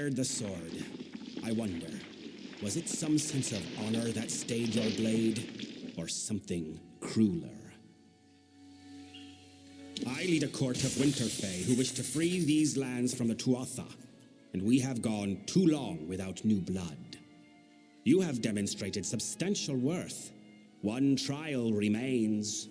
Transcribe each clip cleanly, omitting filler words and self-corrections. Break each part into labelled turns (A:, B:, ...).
A: bared the sword, I wonder, was it some sense of honor that stayed your blade, or something crueler? I lead a court of Winterfey who wish to free these lands from the Tuatha, and we have gone too long without new blood. You have demonstrated substantial worth. One trial remains.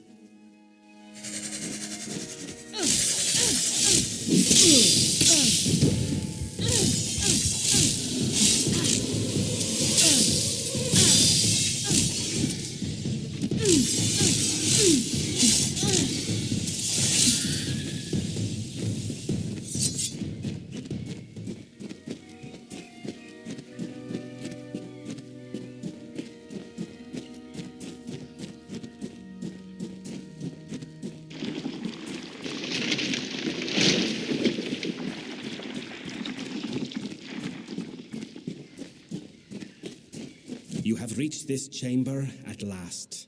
A: You have reached this chamber at last.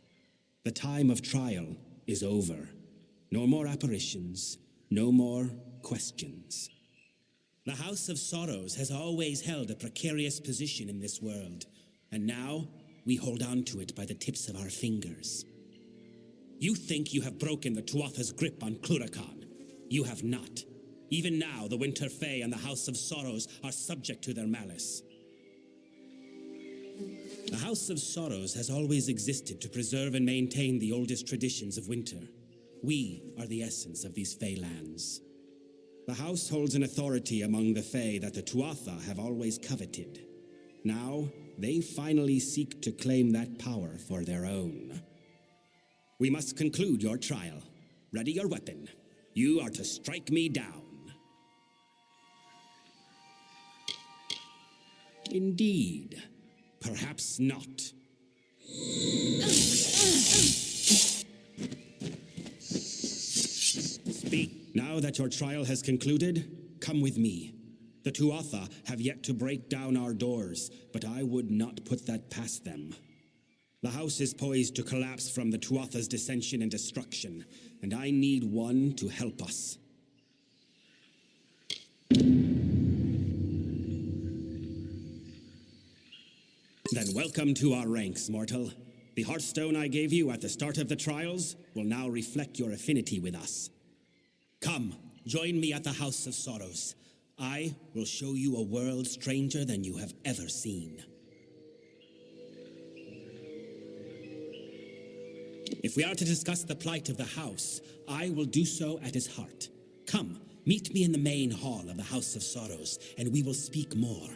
A: The time of trial is over. No more apparitions, no more questions. The House of Sorrows has always held a precarious position in this world, and now we hold on to it by the tips of our fingers. You think you have broken the Tuatha's grip on Cluracan. You have not. Even now, the Winterfey and the House of Sorrows are subject to their malice. The House of Sorrows has always existed to preserve and maintain the oldest traditions of winter. We are the essence of these Fey lands. The House holds an authority among the Fey that the Tuatha have always coveted. Now, they finally seek to claim that power for their own. We must conclude your trial. Ready your weapon. You are to strike me down. Indeed. Perhaps not. Speak. Now that your trial has concluded, come with me. The Tuatha have yet to break down our doors, but I would not put that past them. The house is poised to collapse from the Tuatha's dissension and destruction, and I need one to help us. Then welcome to our ranks, mortal. The hearthstone I gave you at the start of the trials will now reflect your affinity with us. Come, join me at the House of Sorrows. I will show you a world stranger than you have ever seen. If we are to discuss the plight of the house, I will do so at his heart. Come, meet me in the main hall of the House of Sorrows, and we will speak more.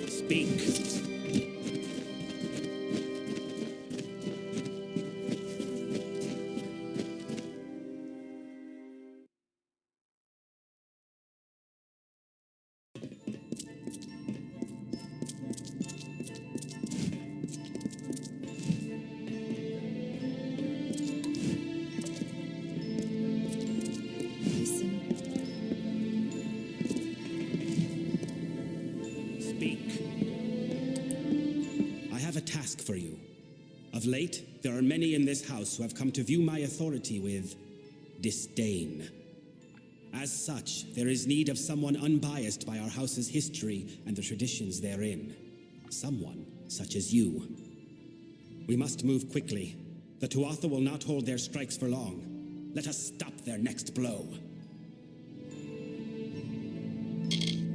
A: Speak. For you. Of late, there are many in this house who have come to view my authority with disdain. As such, there is need of someone unbiased by our house's history and the traditions therein. Someone such as you. We must move quickly. The Tuatha will not hold their strikes for long. Let us stop their next blow.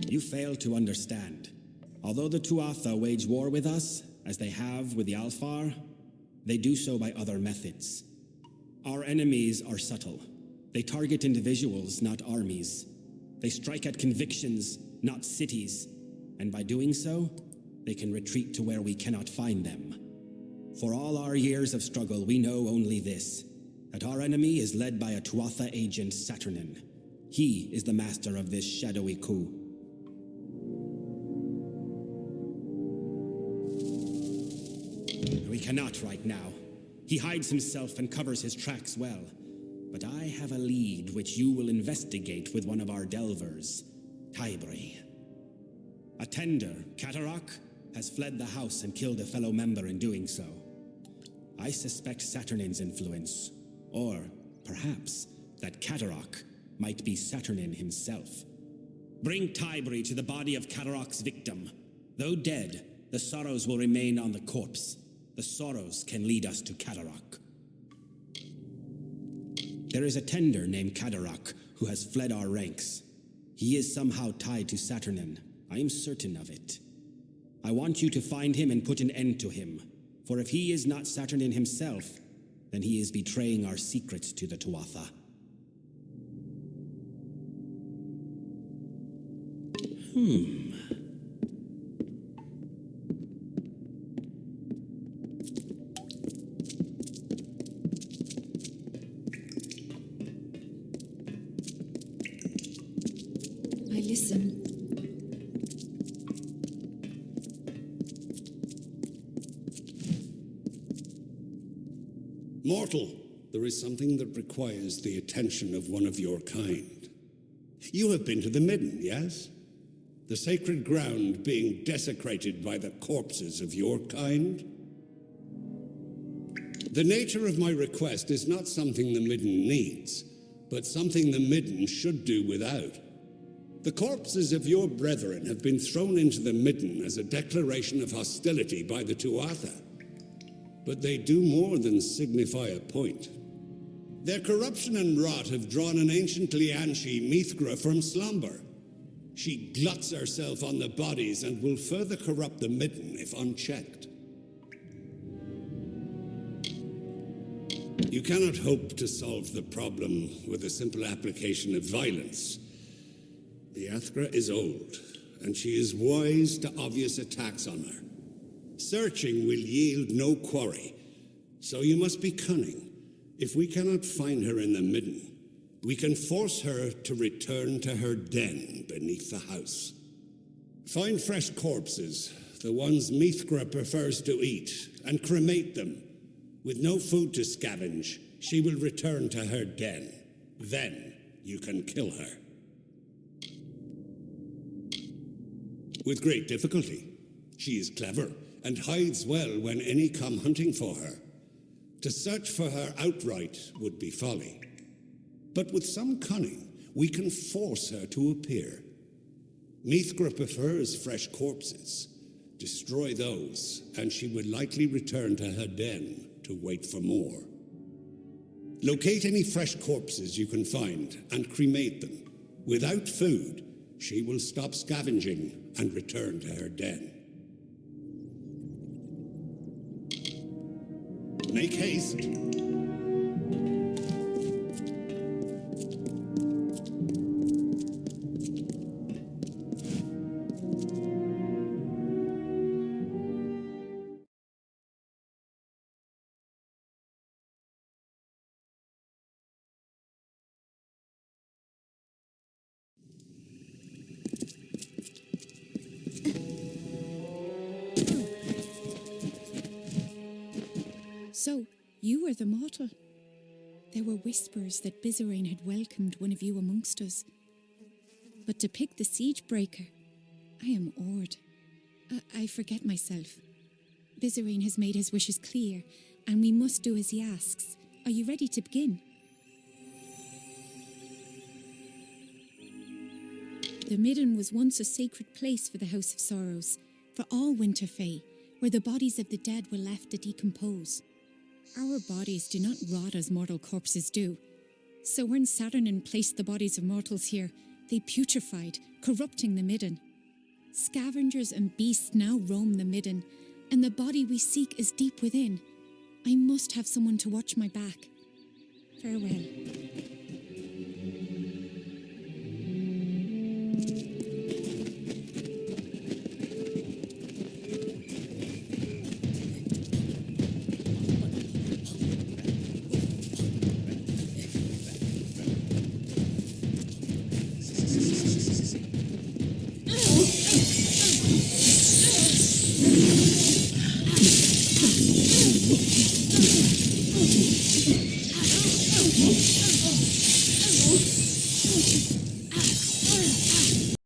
A: You fail to understand. Although the Tuatha wage war with us, as they have with the Alfar, they do so by other methods. Our enemies are subtle. They target individuals, not armies. They strike at convictions, not cities. And by doing so, they can retreat to where we cannot find them. For all our years of struggle, we know only this, that our enemy is led by a Tuatha agent, Saturnin. He is the master of this shadowy coup. We cannot right now. He hides himself and covers his tracks well. But I have a lead which you will investigate with one of our delvers, Tybri. A tender, Katarak, has fled the house and killed a fellow member in doing so. I suspect Saturnin's influence. Or, perhaps, that Katarok might be Saturnin himself. Bring Tybri to the body of Katarok's victim. Though dead, the sorrows will remain on the corpse. The sorrows can lead us to Katarok. There is a tender named Katarok who has fled our ranks. He is somehow tied to Saturnin. I am certain of it. I want you to find him and put an end to him. For if he is not Saturnin himself, then he is betraying our secrets to the Tuatha.
B: I listen.
C: Mortal, there is something that requires the attention of one of your kind. You have been to the Midden, yes? The sacred ground being desecrated by the corpses of your kind? The nature of my request is not something the Midden needs, but something the Midden should do without. The corpses of your brethren have been thrown into the Midden as a declaration of hostility by the Tuatha. But they do more than signify a point. Their corruption and rot have drawn an ancient Lianshi Mithgra from slumber. She gluts herself on the bodies and will further corrupt the Midden if unchecked. You cannot hope to solve the problem with a simple application of violence. The Athgra is old, and she is wise to obvious attacks on her. Searching will yield no quarry, so you must be cunning. If we cannot find her in the Midden, we can force her to return to her den beneath the house. Find fresh corpses, the ones Mithgra prefers to eat, and cremate them. With no food to scavenge, she will return to her den. Then you can kill her. With great difficulty. She is clever and hides well when any come hunting for her. To search for her outright would be folly. But with some cunning, we can force her to appear. Mithgra prefers fresh corpses. Destroy those, and she would likely return to her den to wait for more. Locate any fresh corpses you can find and cremate them. Without food, she will stop scavenging and return to her den. Make haste.
B: So, you were the mortal. There were whispers that Bizarine had welcomed one of you amongst us. But to pick the siege breaker, I am awed. I forget myself. Bizarine has made his wishes clear, and we must do as he asks. Are you ready to begin? The Midden was once a sacred place for the House of Sorrows, for all Winterfey, where the bodies of the dead were left to decompose. Our bodies do not rot as mortal corpses do. So when Saturnin placed the bodies of mortals here, they putrefied, corrupting the Midden. Scavengers and beasts now roam the Midden, and the body we seek is deep within. I must have someone to watch my back. Farewell.